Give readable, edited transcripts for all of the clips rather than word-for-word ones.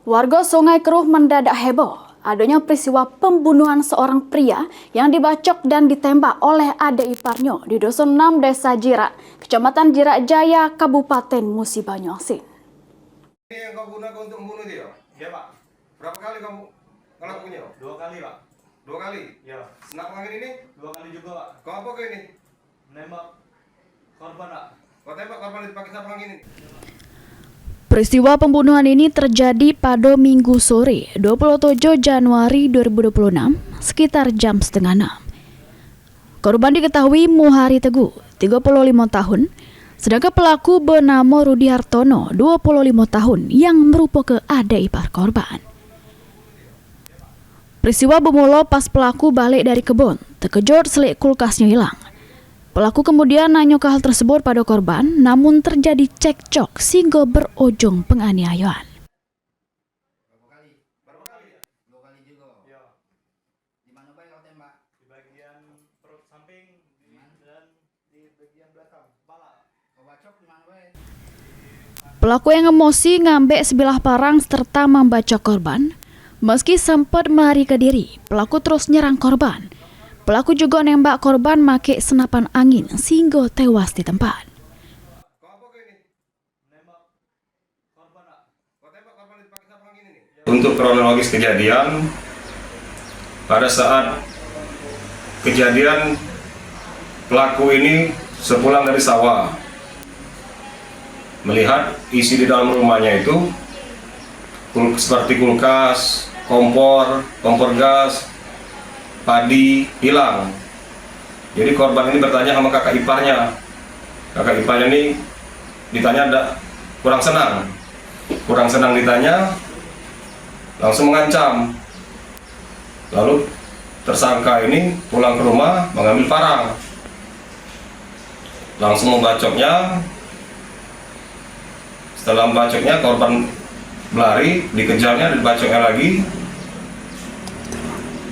Warga Sungai Keruh mendadak heboh adanya peristiwa pembunuhan seorang pria yang dibacok dan ditembak oleh adik iparnya di Dusun 6 Desa Jirak, Kecamatan Jirak Jaya, Kabupaten Musi Banyuasin. Ini yang kau gunakan untuk membunuh dia? Ya, Pak. Berapa kali kamu ngelakuinnya? 2 kali, Pak. 2 kali? Ya. Senap angin ini? 2 kali juga, Pak. Kau apa ke ini? Nembak korban, Pak. Kau tembak korban dipakai senap angin ini? Peristiwa pembunuhan ini terjadi pada Minggu sore, 27 Januari 2026, sekitar jam setengah 6. Korban diketahui Muhari Teguh, 35 tahun, sedangkan pelaku bernama Rudi Hartono, 25 tahun, yang merupakan adik ipar korban. Peristiwa bermula pas pelaku balik dari kebun, terkejut selik kulkasnya hilang. Pelaku kemudian nanya ke hal tersebut pada korban, namun terjadi cekcok sehingga berujung penganiayaan. Berapa kali? 2 kali juga? Ya. Di mana kau tembak? Di bagian perut samping dan di bagian belakang kepala. Kau bacok di mana? Pelaku yang emosi ngambek sebilah parang serta membacok korban. Meski sempat melarikan diri, pelaku terus nyerang korban. Pelaku juga nembak korban make senapan angin sehingga tewas di tempat. Kau apa ke ini? Nembak korban, Pak. Kau tembak korban dipakai senap angin ini? Untuk kronologis kejadian, pada saat kejadian pelaku ini sepulang dari sawah melihat isi di dalam rumahnya itu seperti kulkas, kompor gas, padi hilang. Jadi korban ini bertanya sama kakak iparnya. Kakak iparnya ini ditanya kurang senang ditanya, langsung mengancam. Lalu tersangka ini pulang ke rumah mengambil parang, langsung membacoknya. Setelah membacoknya, korban berlari, dikejarnya, dibacoknya lagi.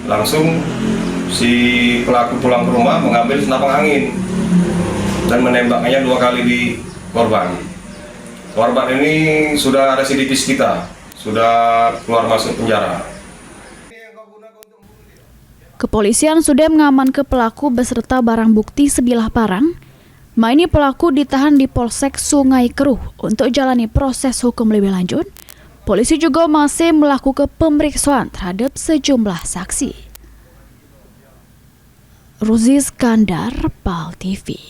Langsung si pelaku pulang ke rumah mengambil senapan angin dan menembaknya 2 kali di korban. Korban ini sudah residivis kita, sudah keluar masuk penjara. Ini yang kau gunakan untuk membunuh dia? Kepolisian sudah mengamankan pelaku beserta barang bukti sebilah parang. Ini pelaku ditahan di Polsek Sungai Keruh untuk jalani proses hukum lebih lanjut. Polisi juga masih melakukan pemeriksaan terhadap sejumlah saksi. Ruzi Skandar, PAL TV.